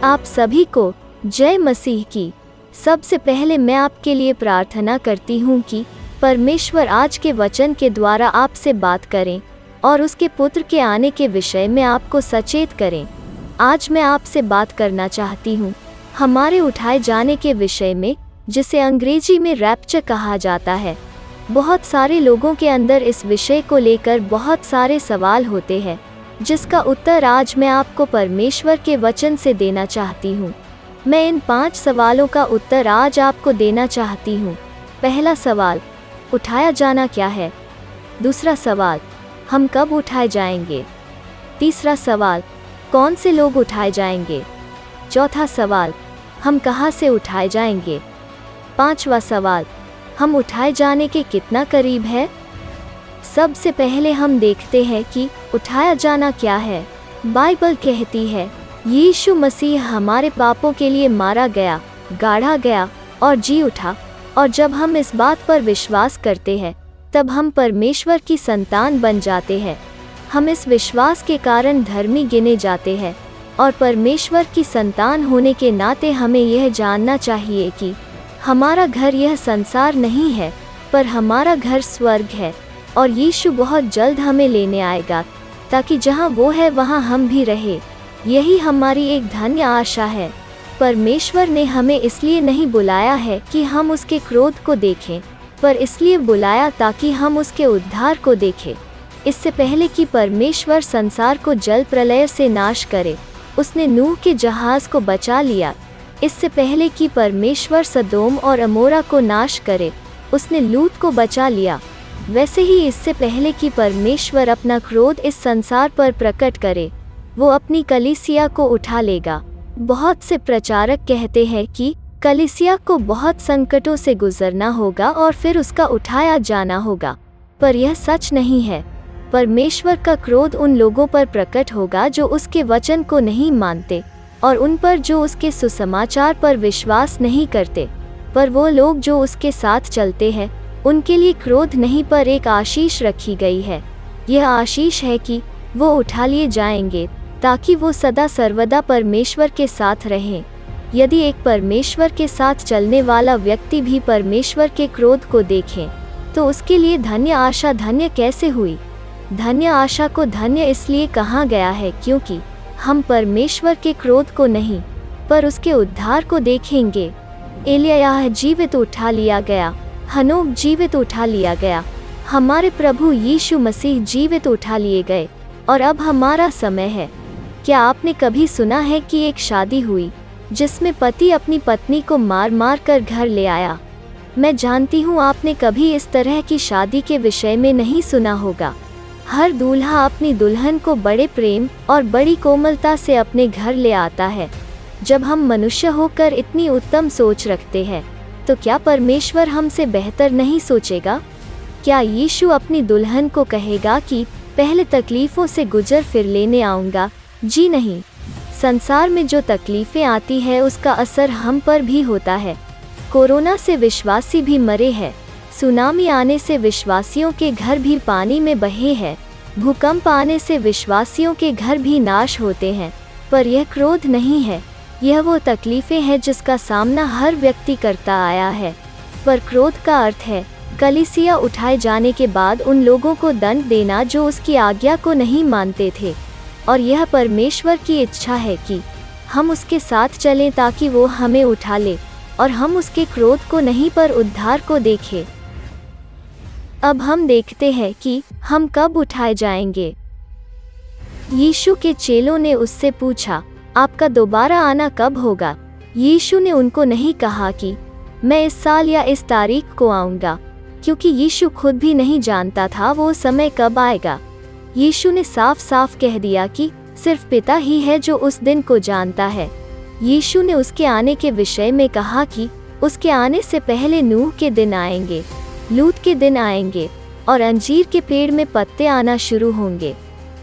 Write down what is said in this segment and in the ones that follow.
आप सभी को जय मसीह की। सबसे पहले मैं आपके लिए प्रार्थना करती हूँ कि परमेश्वर आज के वचन के द्वारा आपसे बात करें और उसके पुत्र के आने के विषय में आपको सचेत करें। आज मैं आपसे बात करना चाहती हूँ हमारे उठाए जाने के विषय में, जिसे अंग्रेजी में रैप्चर कहा जाता है। बहुत सारे लोगों के अंदर इस विषय को लेकर बहुत सारे सवाल होते हैं, जिसका उत्तर आज मैं आपको परमेश्वर के वचन से देना चाहती हूँ। मैं इन 5 सवालों का उत्तर आज आपको देना चाहती हूँ। पहला सवाल, उठाया जाना क्या है? दूसरा सवाल, हम कब उठाए जाएंगे? तीसरा सवाल, कौन से लोग उठाए जाएंगे? चौथा सवाल, हम कहाँ से उठाए जाएंगे? पांचवा सवाल, हम उठाए जाने के कितना करीब है? सबसे पहले हम देखते हैं कि उठाया जाना क्या है। बाइबल कहती है यीशु मसीह हमारे पापों के लिए मारा गया, गाड़ा गया और जी उठा, और जब हम इस बात पर विश्वास करते हैं तब हम परमेश्वर की संतान बन जाते हैं। हम इस विश्वास के कारण धर्मी गिने जाते हैं, और परमेश्वर की संतान होने के नाते हमें यह जानना चाहिए कि हमारा घर यह संसार नहीं है, पर हमारा घर स्वर्ग है, और यीशु बहुत जल्द हमें लेने आएगा ताकि जहां वो है वहां हम भी रहे। यही हमारी एक धन्य आशा है। परमेश्वर ने हमें इसलिए नहीं बुलाया है कि हम उसके क्रोध को देखें, पर इसलिए बुलाया ताकि हम उसके उद्धार को देखें। इससे पहले कि परमेश्वर संसार को जल प्रलय से नाश करे, उसने नूह के जहाज को बचा लिया। इससे पहले कि परमेश्वर सदोम और अमोरा को नाश करे, उसने लूत को बचा लिया। वैसे ही इससे पहले कि परमेश्वर अपना क्रोध इस संसार पर प्रकट करे, वो अपनी कलीसिया को उठा लेगा। बहुत से प्रचारक कहते हैं कि कलीसिया को बहुत संकटों से गुजरना होगा और फिर उसका उठाया जाना होगा, पर यह सच नहीं है। परमेश्वर का क्रोध उन लोगों पर प्रकट होगा जो उसके वचन को नहीं मानते, और उन पर जो उसके सुसमाचार पर विश्वास नहीं करते। पर वो लोग जो उसके साथ चलते हैं, उनके लिए क्रोध नहीं पर एक आशीष रखी गई है। यह आशीष है कि वो उठा लिए जाएंगे ताकि वो सदा सर्वदा परमेश्वर के साथ रहें। यदि एक परमेश्वर के साथ चलने वाला व्यक्ति भी परमेश्वर के क्रोध को देखे, तो उसके लिए धन्य आशा धन्य कैसे हुई? धन्य आशा को धन्य इसलिए कहा गया है क्योंकि हम परमेश्वर के क्रोध को नहीं, पर उसके उद्धार को देखेंगे। एलिय्याह जीवित उठा लिया गया, हनोक जीवित उठा लिया गया, हमारे प्रभु यीशु मसीह जीवित उठा लिए गए, और अब हमारा समय है। क्या आपने कभी सुना है कि एक शादी हुई जिसमें पति अपनी पत्नी को मार मार कर घर ले आया? मैं जानती हूँ आपने कभी इस तरह की शादी के विषय में नहीं सुना होगा। हर दूल्हा अपनी दुल्हन को बड़े प्रेम और बड़ी कोमलता से अपने घर ले आता है। जब हम मनुष्य होकर इतनी उत्तम सोच रखते हैं, तो क्या परमेश्वर हमसे बेहतर नहीं सोचेगा? क्या यीशु अपनी दुल्हन को कहेगा कि पहले तकलीफ़ों से गुजर फिर लेने आऊँगा? जी नहीं। संसार में जो तकलीफ़ें आती है उसका असर हम पर भी होता है। कोरोना से विश्वासी भी मरे हैं, सुनामी आने से विश्वासियों के घर भी पानी में बहे हैं, भूकंप आने से विश्वासियों के घर भी नाश होते हैं, पर यह क्रोध नहीं है। यह वो तकलीफ़ें हैं जिसका सामना हर व्यक्ति करता आया है। पर क्रोध का अर्थ है कलीसिया उठाए जाने के बाद उन लोगों को दंड देना जो उसकी आज्ञा को नहीं मानते थे, और यह परमेश्वर की इच्छा है कि हम उसके साथ चलें ताकि वो हमें उठा ले और हम उसके क्रोध को नहीं पर उद्धार को देखें। अब हम देखते हैं कि हम कब उठाए जाएंगे। यीशु के चेलों ने उससे पूछा, आपका दोबारा आना कब होगा? यीशु ने उनको नहीं कहा कि मैं इस साल या इस तारीख को आऊँगा, क्योंकि यीशु खुद भी नहीं जानता था वो समय कब आएगा। यीशु ने साफ साफ कह दिया कि सिर्फ पिता ही है जो उस दिन को जानता है। यीशु ने उसके आने के विषय में कहा कि उसके आने से पहले नूह के दिन आएंगे, लूत के दिन आएंगे, और अंजीर के पेड़ में पत्ते आना शुरू होंगे।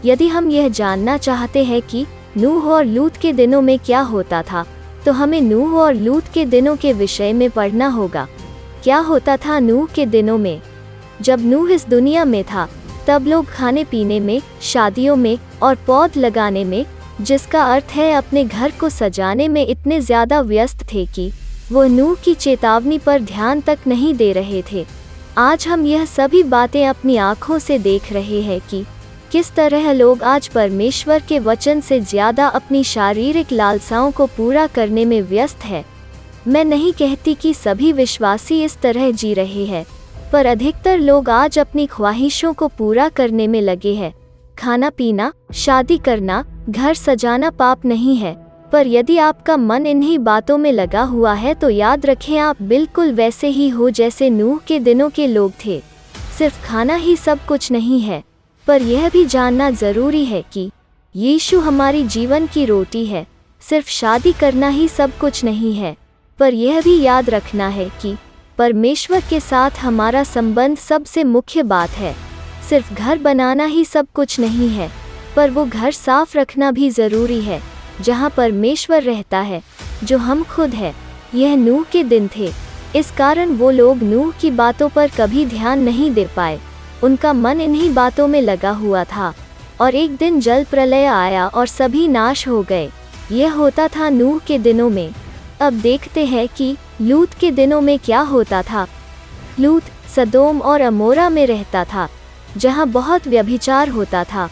यदि हम यह जानना चाहते हैं कि नूह और लूत के दिनों में क्या होता था, तो हमें नूह और लूत के दिनों के विषय में पढ़ना होगा। क्या होता था नूह के दिनों में? जब नूह इस दुनिया में था, तब लोग खाने पीने में, शादियों में और पौध लगाने में जिसका अर्थ है अपने घर को सजाने में इतने ज़्यादा व्यस्त थे कि वो नूह की चेतावनी पर ध्यान तक नहीं दे रहे थे। आज हम यह सभी बातें अपनी आँखों से देख रहे हैं कि किस तरह लोग आज परमेश्वर के वचन से ज़्यादा अपनी शारीरिक लालसाओं को पूरा करने में व्यस्त है। मैं नहीं कहती कि सभी विश्वासी इस तरह जी रहे हैं, पर अधिकतर लोग आज अपनी ख्वाहिशों को पूरा करने में लगे हैं। खाना पीना, शादी करना, घर सजाना पाप नहीं है, पर यदि आपका मन इन्हीं बातों में लगा हुआ है तो याद रखें आप बिल्कुल वैसे ही हो जैसे नूह के दिनों के लोग थे। सिर्फ खाना ही सब कुछ नहीं है, पर यह भी जानना ज़रूरी है कि यीशु हमारी जीवन की रोटी है। सिर्फ शादी करना ही सब कुछ नहीं है, पर यह भी याद रखना है कि परमेश्वर के साथ हमारा संबंध सबसे मुख्य बात है। सिर्फ घर बनाना ही सब कुछ नहीं है, पर वो घर साफ रखना भी ज़रूरी है जहाँ परमेश्वर रहता है, जो हम खुद है। यह नूह के दिन थे, इस कारण वो लोग नूह की बातों पर कभी ध्यान नहीं दे पाए। उनका मन इन्हीं बातों में लगा हुआ था और एक दिन जल प्रलय आया और सभी नाश हो गए। यह होता था नूह के दिनों में। अब देखते हैं कि लूत के दिनों में क्या होता था। लूत सदोम और अमोरा में रहता था, जहाँ बहुत व्यभिचार होता था।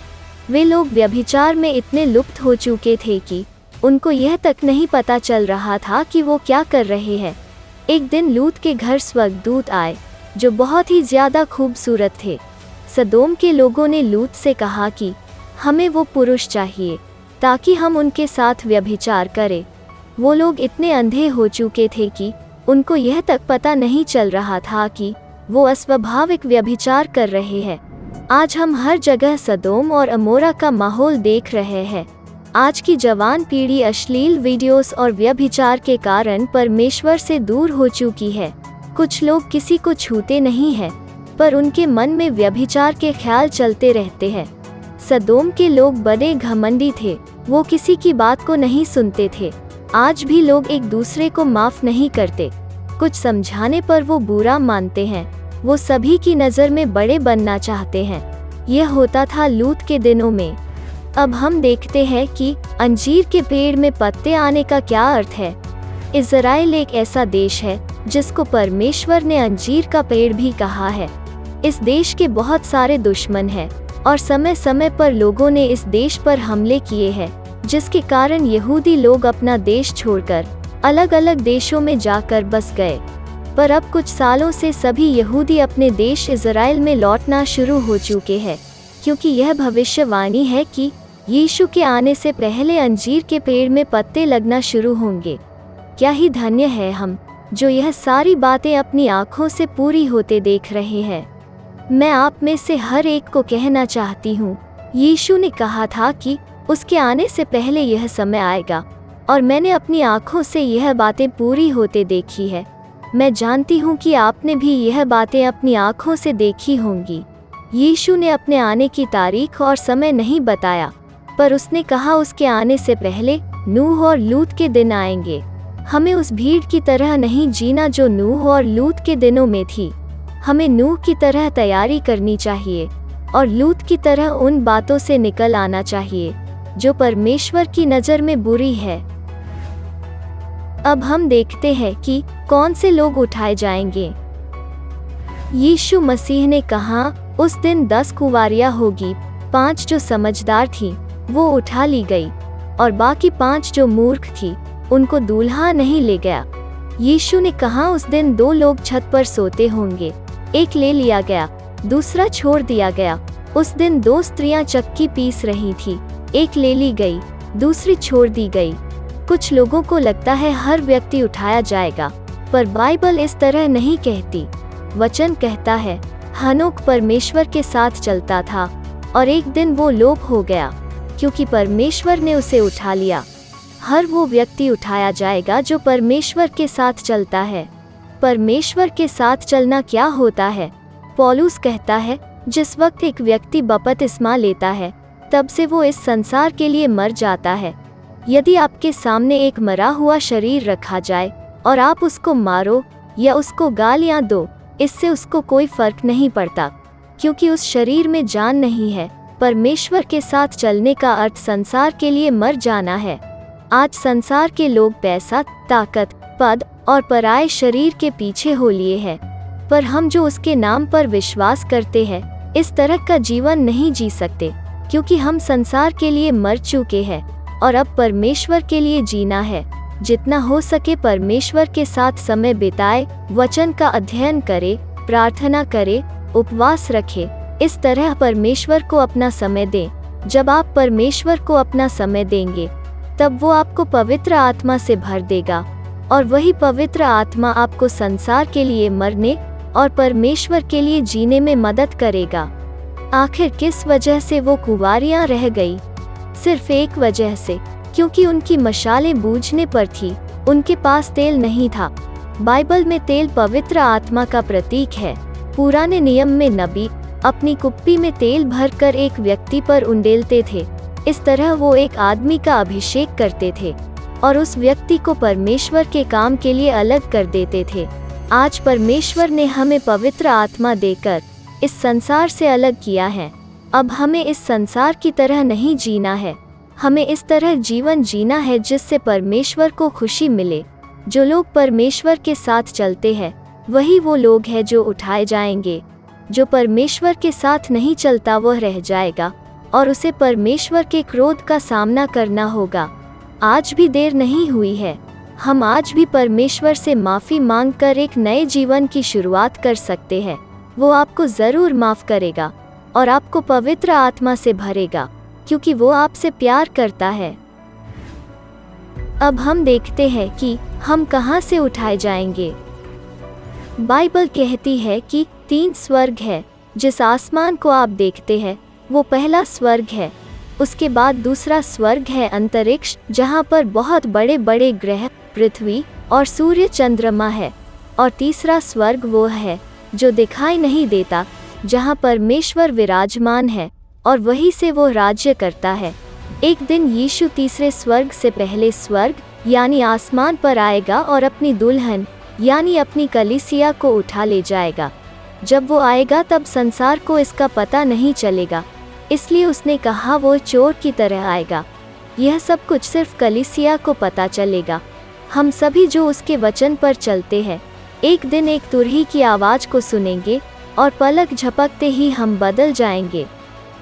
वे लोग व्यभिचार में इतने लुप्त हो चुके थे कि उनको यह तक नहीं पता चल रहा था कि वो क्या कर रहे हैं। एक दिन लूत के घर स्वर्गदूत आए, जो बहुत ही ज़्यादा खूबसूरत थे। सदोम के लोगों ने लूत से कहा कि हमें वो पुरुष चाहिए ताकि हम उनके साथ व्यभिचार करें। वो लोग इतने अंधे हो चुके थे कि उनको यह तक पता नहीं चल रहा था कि वो अस्वाभाविक व्यभिचार कर रहे हैं। आज हम हर जगह सदोम और अमोरा का माहौल देख रहे हैं। आज की जवान पीढ़ी अश्लील वीडियोस और व्यभिचार के कारण परमेश्वर से दूर हो चुकी है। कुछ लोग किसी को छूते नहीं हैं, पर उनके मन में व्यभिचार के ख्याल चलते रहते हैं। सदोम के लोग बड़े घमंडी थे, वो किसी की बात को नहीं सुनते थे। आज भी लोग एक दूसरे को माफ नहीं करते, कुछ समझाने पर वो बुरा मानते हैं। वो सभी की नज़र में बड़े बनना चाहते हैं। यह होता था लूत के दिनों में। अब हम देखते हैं कि अंजीर के पेड़ में पत्ते आने का क्या अर्थ है। इज़राइल एक ऐसा देश है जिसको परमेश्वर ने अंजीर का पेड़ भी कहा है। इस देश के बहुत सारे दुश्मन हैं और समय समय पर लोगों ने इस देश पर हमले किए हैं, जिसके कारण यहूदी लोग अपना देश छोड़कर अलग अलग देशों में जाकर बस गए। पर अब कुछ सालों से सभी यहूदी अपने देश इज़राइल में लौटना शुरू हो चुके हैं, क्योंकि यह भविष्यवाणी है कि यीशु के आने से पहले अंजीर के पेड़ में पत्ते लगना शुरू होंगे। क्या ही धन्य है हम जो यह सारी बातें अपनी आँखों से पूरी होते देख रहे हैं। मैं आप में से हर एक को कहना चाहती हूँ, यीशु ने कहा था कि उसके आने से पहले यह समय आएगा, और मैंने अपनी आँखों से यह बातें पूरी होते देखी है। मैं जानती हूँ कि आपने भी यह बातें अपनी आँखों से देखी होंगी। यीशु ने अपने आने की तारीख और समय नहीं बताया, पर उसने कहा उसके आने से पहले नूह और लूत के दिन आएंगे। हमें उस भीड़ की तरह नहीं जीना जो नूह और लूत के दिनों में थी। हमें नूह की तरह तैयारी करनी चाहिए और लूत की तरह उन बातों से निकल आना चाहिए जो परमेश्वर की नज़र में बुरी है। अब हम देखते हैं कि कौन से लोग उठाए जाएंगे। यीशु मसीह ने कहा, उस दिन 10 कुंवारियां होगी, 5 जो समझदार थीं वो उठा ली गई और बाकी 5 जो मूर्ख थी उनको दूल्हा नहीं ले गया। यीशु ने कहा, उस दिन 2 लोग छत पर सोते होंगे, एक ले लिया गया, दूसरा छोड़ दिया गया। उस दिन 2 स्त्रियां चक्की पीस रही थी, एक ले ली गई, दूसरी छोड़ दी गई। कुछ लोगों को लगता है हर व्यक्ति उठाया जाएगा, पर बाइबल इस तरह नहीं कहती। वचन कहता है, हनोक परमेश्वर के साथ चलता था और एक दिन वो लोप हो गया, क्योंकि परमेश्वर ने उसे उठा लिया। हर वो व्यक्ति उठाया जाएगा जो परमेश्वर के साथ चलता है। परमेश्वर के साथ चलना क्या होता है? पौलुस कहता है, जिस वक्त एक व्यक्ति बपतिस्मा लेता है तब से वो इस संसार के लिए मर जाता है। यदि आपके सामने एक मरा हुआ शरीर रखा जाए और आप उसको मारो या उसको गालियां दो, इससे उसको कोई फर्क नहीं पड़ता, क्योंकि उस शरीर में जान नहीं है, परमेश्वर के साथ चलने का अर्थ संसार के लिए मर जाना है। आज संसार के लोग पैसा, ताकत, पद और पराये शरीर के पीछे हो लिए हैं, पर हम जो उसके नाम पर विश्वास करते हैं इस तरह का जीवन नहीं जी सकते, क्योंकि हम संसार के लिए मर चुके हैं और अब परमेश्वर के लिए जीना है। जितना हो सके परमेश्वर के साथ समय बिताए, वचन का अध्ययन करे, प्रार्थना करे, उपवास रखे। इस तरह परमेश्वर को अपना समय दें। जब आप परमेश्वर को अपना समय देंगे तब वो आपको पवित्र आत्मा से भर देगा और वही पवित्र आत्मा आपको संसार के लिए मरने और परमेश्वर के लिए जीने में मदद करेगा। आखिर किस वजह से वो कुंवारियां रह गई? सिर्फ एक वजह से, क्योंकि उनकी मशालें बूझने पर थी, उनके पास तेल नहीं था। बाइबल में तेल पवित्र आत्मा का प्रतीक है। पुराने नियम में नबी अपनी कुप्पी में तेल भरकर एक व्यक्ति पर उंडेलते थे। इस तरह वो एक आदमी का अभिषेक करते थे और उस व्यक्ति को परमेश्वर के काम के लिए अलग कर देते थे। आज परमेश्वर ने हमें पवित्र आत्मा देकर इस संसार से अलग किया है। अब हमें इस संसार की तरह नहीं जीना है, हमें इस तरह जीवन जीना है जिससे परमेश्वर को खुशी मिले। जो लोग परमेश्वर के साथ चलते हैं वही वो लोग हैं जो उठाए जाएंगे। जो परमेश्वर के साथ नहीं चलता वह रह जाएगा और उसे परमेश्वर के क्रोध का सामना करना होगा। आज भी देर नहीं हुई है। हम आज भी परमेश्वर से माफ़ी मांगकर एक नए जीवन की शुरुआत कर सकते हैं। वो आपको ज़रूर माफ़ करेगा और आपको पवित्र आत्मा से भरेगा, क्योंकि वो आपसे प्यार करता है। अब हम देखते हैं कि हम कहाँ से उठाए जाएंगे। बाइबल कहती है कि 3 स्वर्ग है। जिस आसमान को आप देखते हैं वो पहला स्वर्ग है। उसके बाद दूसरा स्वर्ग है अंतरिक्ष, जहाँ पर बहुत बड़े बड़े ग्रह, पृथ्वी और सूर्य, चंद्रमा है। और तीसरा स्वर्ग वो है जो दिखाई नहीं देता, जहाँ परमेश्वर विराजमान है और वहीं से वो राज्य करता है। एक दिन यीशु तीसरे स्वर्ग से पहले स्वर्ग यानी आसमान पर आएगा और अपनी दुल्हन यानी अपनी कलीसिया को उठा ले जाएगा। जब वो आएगा तब संसार को इसका पता नहीं चलेगा, इसलिए उसने कहा वो चोर की तरह आएगा। यह सब कुछ सिर्फ कलीसिया को पता चलेगा। हम सभी जो उसके वचन पर चलते हैं एक दिन एक तुरही की आवाज़ को सुनेंगे और पलक झपकते ही हम बदल जाएंगे।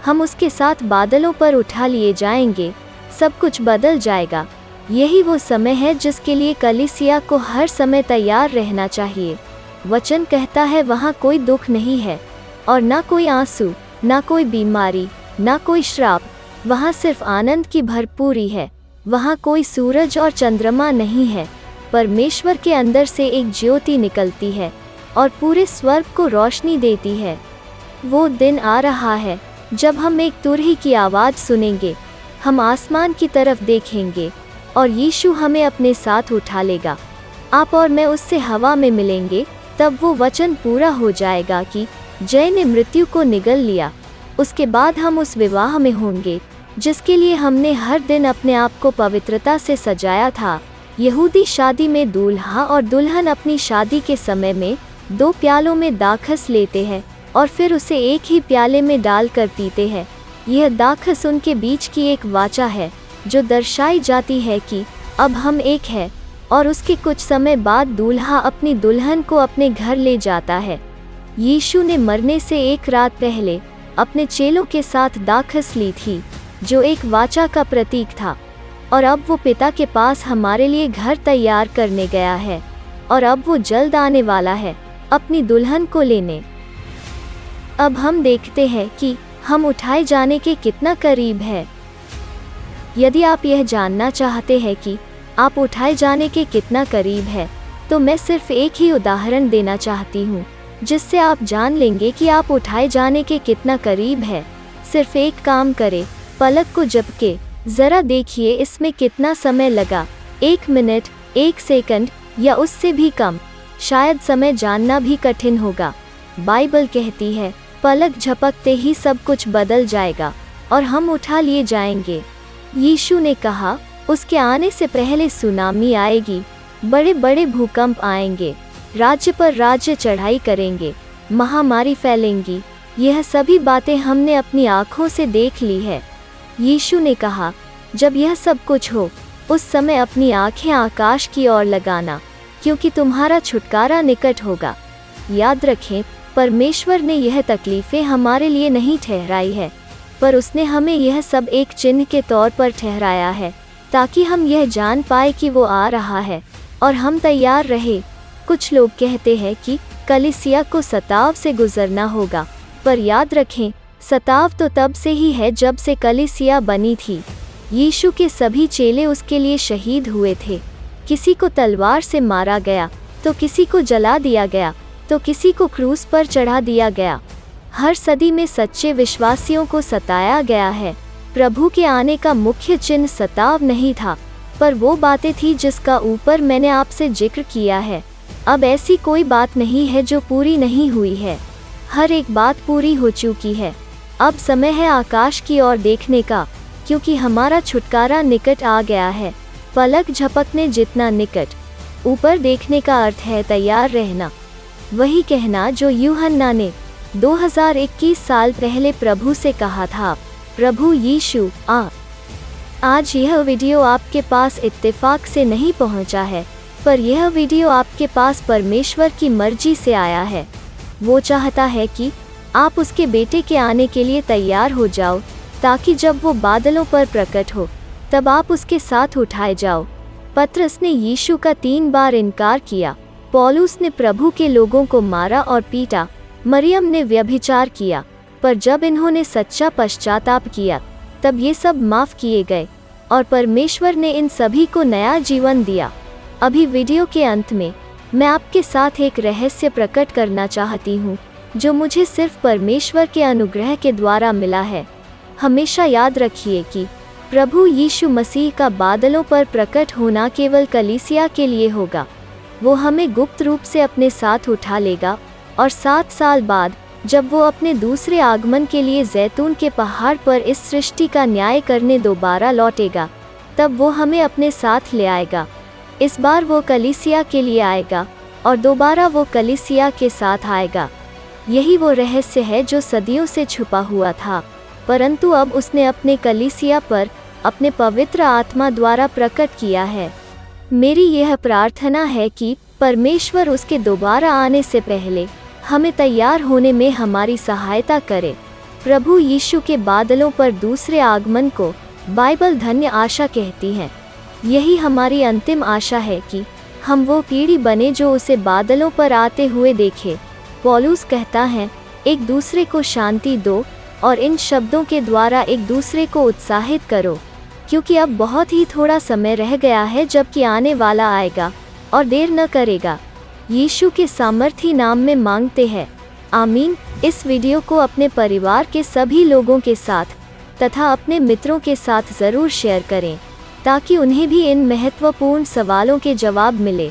हम उसके साथ बादलों पर उठा लिए जाएंगे, सब कुछ बदल जाएगा। यही वो समय है जिसके लिए कलीसिया को हर समय तैयार रहना चाहिए। वचन कहता है वहाँ कोई दुख नहीं है और ना कोई आंसू, ना कोई बीमारी, ना कोई श्राप। वहाँ सिर्फ आनंद की भरपूरी है। वहाँ कोई सूरज और चंद्रमा नहीं है। परमेश्वर के अंदर से एक ज्योति निकलती है और पूरे स्वर्ग को रोशनी देती है। वो दिन आ रहा है जब हम एक तुरही की आवाज़ सुनेंगे, हम आसमान की तरफ देखेंगे और यीशु हमें अपने साथ उठा लेगा। आप और मैं उससे हवा में मिलेंगे। तब वो वचन पूरा हो जाएगा कि जय ने मृत्यु को निगल लिया। उसके बाद हम उस विवाह में होंगे जिसके लिए हमने हर दिन अपने आप को पवित्रता से सजाया था। यहूदी शादी में दूल्हा और दुल्हन अपनी शादी के समय में 2 प्यालों में दाखस लेते हैं और फिर उसे एक ही प्याले में डालकर पीते हैं। यह दाखस उनके बीच की एक वाचा है जो दर्शाई जाती है कि अब हम एक है। और उसके कुछ समय बाद दूल्हा अपनी दुल्हन को अपने घर ले जाता है। यीशु ने मरने से एक रात पहले अपने चेलों के साथ दाखस ली थी जो एक वाचा का प्रतीक था, और अब वो पिता के पास हमारे लिए घर तैयार करने गया है और अब वो जल्द आने वाला है अपनी दुल्हन को लेने। अब हम देखते हैं कि हम उठाए जाने के कितना करीब है। यदि आप यह जानना चाहते हैं कि आप उठाए जाने के कितना करीब है, तो मैं सिर्फ एक ही उदाहरण देना चाहती हूँ जिससे आप जान लेंगे कि आप उठाए जाने के कितना करीब है। सिर्फ एक काम करें, पलक को झपके ज़रा देखिए इसमें कितना समय लगा। 1 मिनट, 1 सेकंड या उससे भी कम। शायद समय जानना भी कठिन होगा। बाइबल कहती है पलक झपकते ही सब कुछ बदल जाएगा और हम उठा लिए जाएंगे। यीशु ने कहा उसके आने से पहले सुनामी आएगी, बड़े बड़े भूकंप आएंगे, राज्य पर राज्य चढ़ाई करेंगे, महामारी फैलेंगी, यह सभी बातें हमने अपनी आँखों से देख ली है। यीशु ने कहा, जब यह सब कुछ हो, उस समय अपनी आँखें आकाश की ओर लगाना, क्योंकि तुम्हारा छुटकारा निकट होगा। याद रखें, परमेश्वर ने यह तकलीफें हमारे लिए नहीं ठहराई है, पर उसने हमें यह सब एक चिन्ह के तौर पर ठहराया है, ताकि हम यह जान पाए कि वो आ रहा है और हम तैयार रहे। कुछ लोग कहते हैं कि कलीसिया को सताव से गुजरना होगा, पर याद रखें, सताव तो तब से ही है जब से कलीसिया बनी थी। यीशु के सभी चेले उसके लिए शहीद हुए थे। किसी को तलवार से मारा गया, तो किसी को जला दिया गया, तो किसी को क्रूस पर चढ़ा दिया गया। हर सदी में सच्चे विश्वासियों को सताया गया है। प्रभु के आने का मुख्य चिन्ह सताव नहीं था, पर वो बातें थी जिसका ऊपर मैंने आपसे जिक्र किया है। अब ऐसी कोई बात नहीं है जो पूरी नहीं हुई है। हर एक बात पूरी हो चुकी है। अब समय है आकाश की ओर देखने का, क्योंकि हमारा छुटकारा निकट आ गया है। पलक झपकने जितना निकट। ऊपर देखने का अर्थ है तैयार रहना। वही कहना जो यूहन्ना ने 2021 साल पहले प्रभु से कहा था, प्रभु यीशु आ। आज यह वीडियो आपके पास इत्तेफाक से नहीं पहुंचा है, पर यह वीडियो आपके पास परमेश्वर की मर्जी से आया है। वो चाहता है कि आप उसके बेटे के आने के लिए तैयार हो जाओ, ताकि जब वो बादलों पर प्रकट हो, तब आप उसके साथ उठाए जाओ। पतरस ने यीशु का 3 बार इनकार किया। पौलुस ने प्रभु के लोगों को मारा और पीटा। मरियम ने व्यभिचार किया, पर जब इन्होंने सच्चा पश्चाताप किया, तब ये सब माफ किए गए और परमेश्वर ने इन सभी को नया जीवन दिया। अभी वीडियो के अंत में मैं आपके साथ एक रहस्य प्रकट करना चाहती हूँ, जो मुझे सिर्फ परमेश्वर के अनुग्रह के द्वारा मिला है। हमेशा याद रखिए कि प्रभु यीशु मसीह का बादलों पर प्रकट होना केवल कलीसिया के लिए होगा। वो हमें गुप्त रूप से अपने साथ उठा लेगा और 7 साल बाद जब वो अपने दूसरे आगमन के लिए जैतून के पहाड़ पर इस सृष्टि का न्याय करने दोबारा लौटेगा, तब वो हमें अपने साथ ले आएगा। इस बार वो कलीसिया के लिए आएगा और दोबारा वो कलीसिया के साथ आएगा। यही वो रहस्य है जो सदियों से छुपा हुआ था, परंतु अब उसने अपने कलीसिया पर अपने पवित्र आत्मा द्वारा प्रकट किया है। मेरी यह प्रार्थना है कि परमेश्वर उसके दोबारा आने से पहले हमें तैयार होने में हमारी सहायता करे। प्रभु यीशु के बादलों पर दूसरे आगमन को बाइबल धन्य आशा कहती है। यही हमारी अंतिम आशा है कि हम वो पीढ़ी बने जो उसे बादलों पर आते हुए देखे। पौलुस कहता है, एक दूसरे को शांति दो और इन शब्दों के द्वारा एक दूसरे को उत्साहित करो, क्योंकि अब बहुत ही थोड़ा समय रह गया है जबकि आने वाला आएगा और देर न करेगा। यीशु के सामर्थी नाम में मांगते हैं, आमीन। इस वीडियो को अपने परिवार के सभी लोगों के साथ तथा अपने मित्रों के साथ ज़रूर शेयर करें, ताकि उन्हें भी इन महत्वपूर्ण सवालों के जवाब मिले।